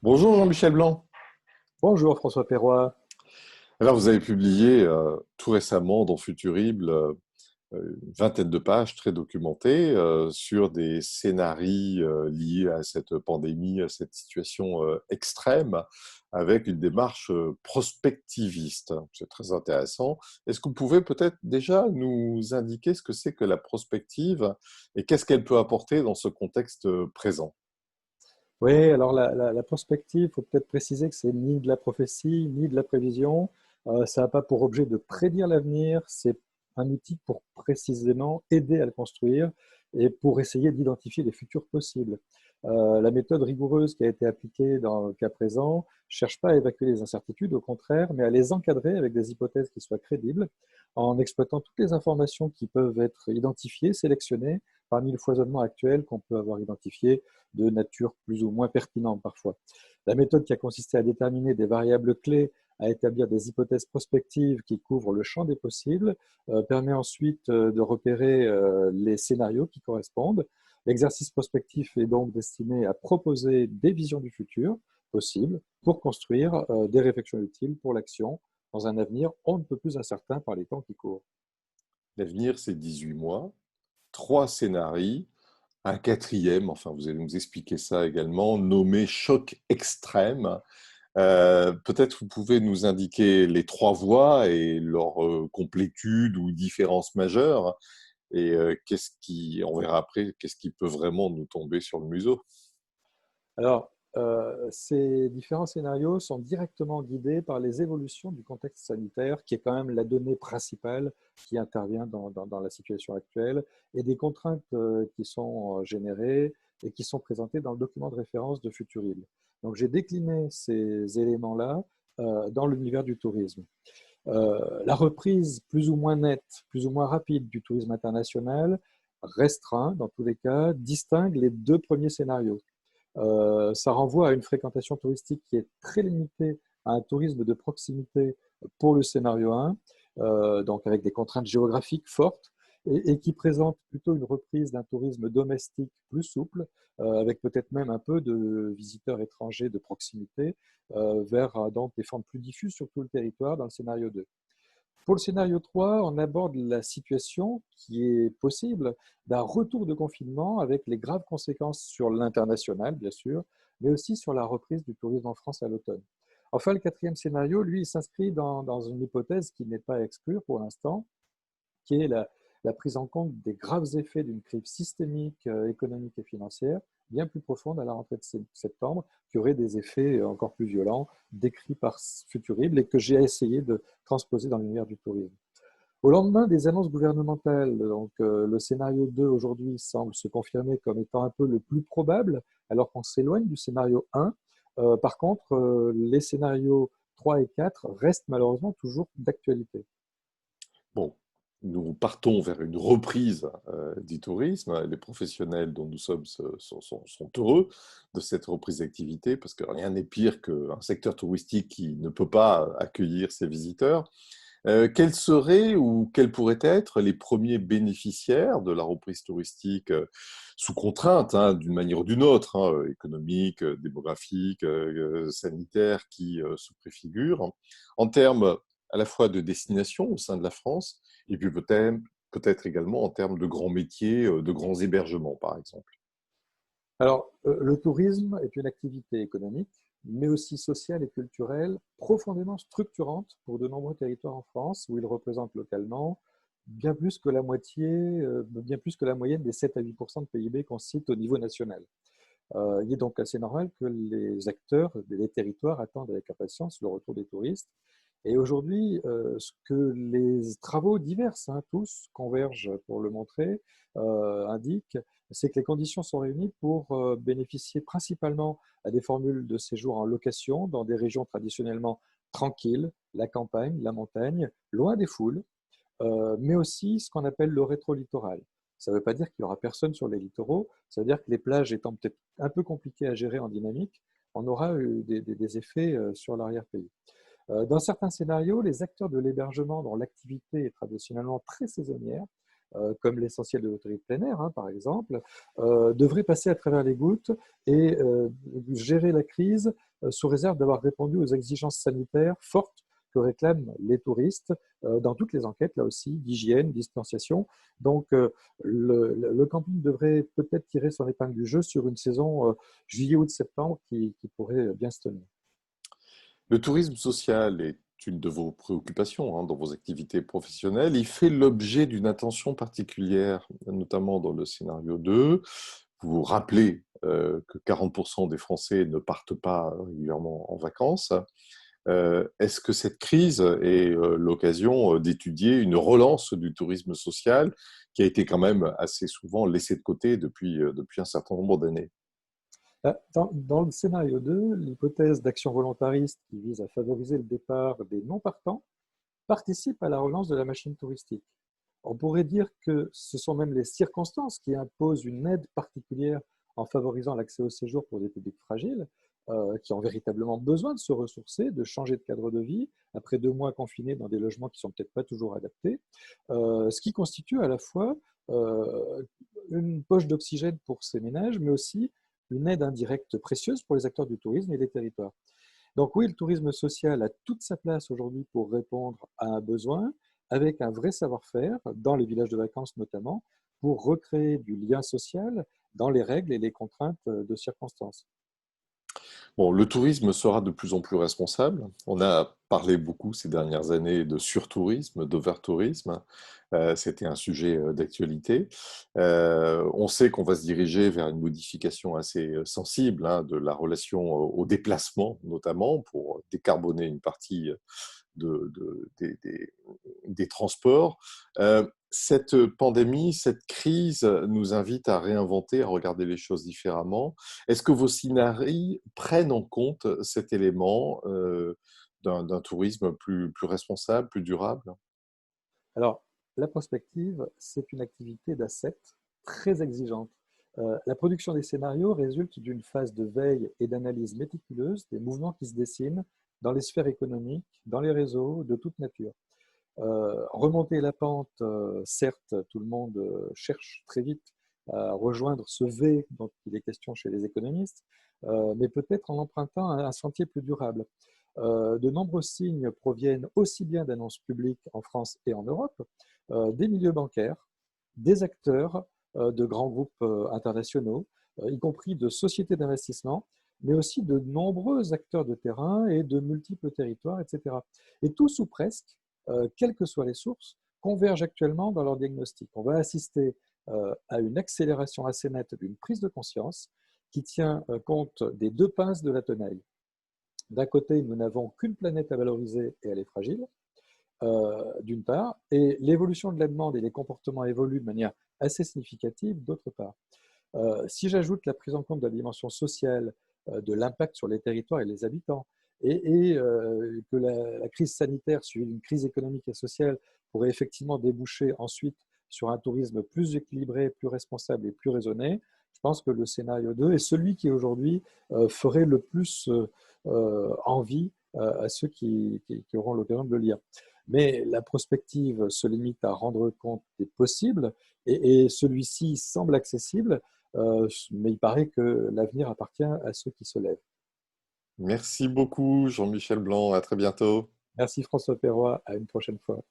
Bonjour Jean-Michel Blanc. Bonjour François Perroy. Alors vous avez publié tout récemment dans Futurible une vingtaine de pages très documentées sur des scénarios liés à cette pandémie, à cette situation extrême, avec une démarche prospectiviste. C'est très intéressant. Est-ce que vous pouvez peut-être déjà nous indiquer ce que c'est que la prospective et qu'est-ce qu'elle peut apporter dans ce contexte présent? Oui, alors la prospective, il faut peut-être préciser que c'est ni de la prophétie, ni de la prévision. Ça n'a pas pour objet de prédire l'avenir, c'est un outil pour précisément aider à le construire et pour essayer d'identifier les futurs possibles. La méthode rigoureuse qui a été appliquée dans le cas présent ne cherche pas à évacuer les incertitudes, au contraire, mais à les encadrer avec des hypothèses qui soient crédibles, en exploitant toutes les informations qui peuvent être identifiées, sélectionnées parmi le foisonnement actuel qu'on peut avoir identifié de nature plus ou moins pertinente parfois. La méthode qui a consisté à déterminer des variables clés, à établir des hypothèses prospectives qui couvrent le champ des possibles, permet ensuite de repérer les scénarios qui correspondent. L'exercice prospectif est donc destiné à proposer des visions du futur possibles pour construire des réflexions utiles pour l'action dans un avenir on ne peut plus incertain par les temps qui courent. L'avenir, c'est 18 mois, trois scénarios. Un quatrième, enfin vous allez nous expliquer ça également, nommé choc extrême. Peut-être vous pouvez nous indiquer les trois voies et leur complétude ou différence majeure. Et qu'est-ce qui, on verra après, qu'est-ce qui peut vraiment nous tomber sur le museau. Alors, ces différents scénarios sont directement guidés par les évolutions du contexte sanitaire, qui est quand même la donnée principale qui intervient dans la situation actuelle, et des contraintes qui sont générées et qui sont présentées dans le document de référence de Futuril. Donc, j'ai décliné ces éléments-là dans l'univers du tourisme. La reprise plus ou moins nette, plus ou moins rapide du tourisme international, restreint dans tous les cas, distingue les deux premiers scénarios. Ça renvoie à une fréquentation touristique qui est très limitée à un tourisme de proximité pour le scénario 1, donc avec des contraintes géographiques fortes, et qui présente plutôt une reprise d'un tourisme domestique plus souple, avec peut-être même un peu de visiteurs étrangers de proximité, vers donc des formes plus diffuses sur tout le territoire dans le scénario 2. Pour le scénario 3, on aborde la situation qui est possible d'un retour de confinement avec les graves conséquences sur l'international, bien sûr, mais aussi sur la reprise du tourisme en France à l'automne. Enfin, le quatrième scénario, lui, il s'inscrit dans une hypothèse qui n'est pas à exclure pour l'instant, qui est la prise en compte des graves effets d'une crise systémique, économique et financière, bien plus profonde à la rentrée de septembre, qui aurait des effets encore plus violents, décrits par Futurible et que j'ai essayé de transposer dans l'univers du tourisme. Au lendemain des annonces gouvernementales, donc, le scénario 2 aujourd'hui semble se confirmer comme étant un peu le plus probable, alors qu'on s'éloigne du scénario 1. Par contre, les scénarios 3 et 4 restent malheureusement toujours d'actualité. Bon, nous partons vers une reprise du tourisme. Les professionnels dont nous sommes sont heureux de cette reprise d'activité parce que rien n'est pire qu'un secteur touristique qui ne peut pas accueillir ses visiteurs. Quels seraient ou quels pourraient être les premiers bénéficiaires de la reprise touristique sous contrainte, hein, d'une manière ou d'une autre, hein, économique, démographique, sanitaire, qui se préfigurent, en termes à la fois de destination au sein de la France, et puis peut-être également en termes de grands métiers, de grands hébergements, par exemple. Alors, le tourisme est une activité économique, mais aussi sociale et culturelle, profondément structurante pour de nombreux territoires en France, où il représente localement bien plus que la moitié, bien plus que la moyenne des 7 à 8 de PIB qu'on cite au niveau national. Il est donc assez normal que les acteurs des territoires attendent avec impatience le retour des touristes. Et aujourd'hui, ce que les travaux divers, hein, tous convergent pour le montrer, indiquent, c'est que les conditions sont réunies pour bénéficier principalement à des formules de séjour en location dans des régions traditionnellement tranquilles, la campagne, la montagne, loin des foules, mais aussi ce qu'on appelle le rétro-littoral. Ça ne veut pas dire qu'il n'y aura personne sur les littoraux, ça veut dire que les plages étant peut-être un peu compliquées à gérer en dynamique, on aura des effets sur l'arrière-pays. Dans certains scénarios, les acteurs de l'hébergement, dont l'activité est traditionnellement très saisonnière, comme l'essentiel de l'hôtellerie de plein air, hein, par exemple, devrait passer à travers les gouttes et gérer la crise sous réserve d'avoir répondu aux exigences sanitaires fortes que réclament les touristes dans toutes les enquêtes, là aussi, d'hygiène, distanciation. Donc, le camping devrait peut-être tirer son épingle du jeu sur une saison juillet, août, septembre qui pourrait bien se tenir. Le tourisme social est une de vos préoccupations dans vos activités professionnelles. Il fait l'objet d'une attention particulière, notamment dans le scénario 2. Vous rappelez que 40% des Français ne partent pas régulièrement en vacances. Est-ce que cette crise est l'occasion d'étudier une relance du tourisme social qui a été quand même assez souvent laissé de côté depuis un certain nombre d'années? Dans le scénario 2, l'hypothèse d'action volontariste qui vise à favoriser le départ des non-partants participe à la relance de la machine touristique. On pourrait dire que ce sont même les circonstances qui imposent une aide particulière en favorisant l'accès au séjour pour des publics fragiles, qui ont véritablement besoin de se ressourcer, de changer de cadre de vie, après 2 mois confinés dans des logements qui ne sont peut-être pas toujours adaptés, ce qui constitue à la fois une poche d'oxygène pour ces ménages, mais aussi une aide indirecte précieuse pour les acteurs du tourisme et des territoires. Donc oui, le tourisme social a toute sa place aujourd'hui pour répondre à un besoin, avec un vrai savoir-faire, dans les villages de vacances notamment, pour recréer du lien social dans les règles et les contraintes de circonstances. Bon, le tourisme sera de plus en plus responsable. On a parlé beaucoup ces dernières années de surtourisme, d'overtourisme. C'était un sujet d'actualité. On sait qu'on va se diriger vers une modification assez sensible de la relation au déplacement, notamment pour décarboner une partie des transports. Cette pandémie, cette crise nous invite à réinventer, à regarder les choses différemment. Est-ce que vos scénarios prennent en compte cet élément d'un tourisme plus responsable, plus durable? Alors, la prospective, c'est une activité d'asset très exigeante. La production des scénarios résulte d'une phase de veille et d'analyse méticuleuse des mouvements qui se dessinent dans les sphères économiques, dans les réseaux de toute nature. Remonter la pente, certes, tout le monde cherche très vite à rejoindre ce V dont il est question chez les économistes, mais peut-être en empruntant un sentier plus durable. De nombreux signes proviennent aussi bien d'annonces publiques en France et en Europe, des milieux bancaires, des acteurs de grands groupes internationaux, y compris de sociétés d'investissement, mais aussi de nombreux acteurs de terrain et de multiples territoires, etc. Et tous ou presque, quelles que soient les sources, convergent actuellement dans leur diagnostic. On va assister à une accélération assez nette d'une prise de conscience qui tient compte des deux pinces de la tenaille. D'un côté, nous n'avons qu'une planète à valoriser et elle est fragile, d'une part, et l'évolution de la demande et les comportements évoluent de manière assez significative, d'autre part. Si j'ajoute la prise en compte de la dimension sociale, de l'impact sur les territoires et les habitants, et que la crise sanitaire suivie d'une crise économique et sociale pourrait effectivement déboucher ensuite sur un tourisme plus équilibré, plus responsable et plus raisonné, je pense que le scénario 2 est celui qui aujourd'hui ferait le plus envie à ceux qui auront l'occasion de le lire. Mais la prospective se limite à rendre compte des possibles et celui-ci semble accessible, mais il paraît que l'avenir appartient à ceux qui se lèvent. Merci beaucoup, Jean-Michel Blanc. À très bientôt. Merci François Perroy, à une prochaine fois.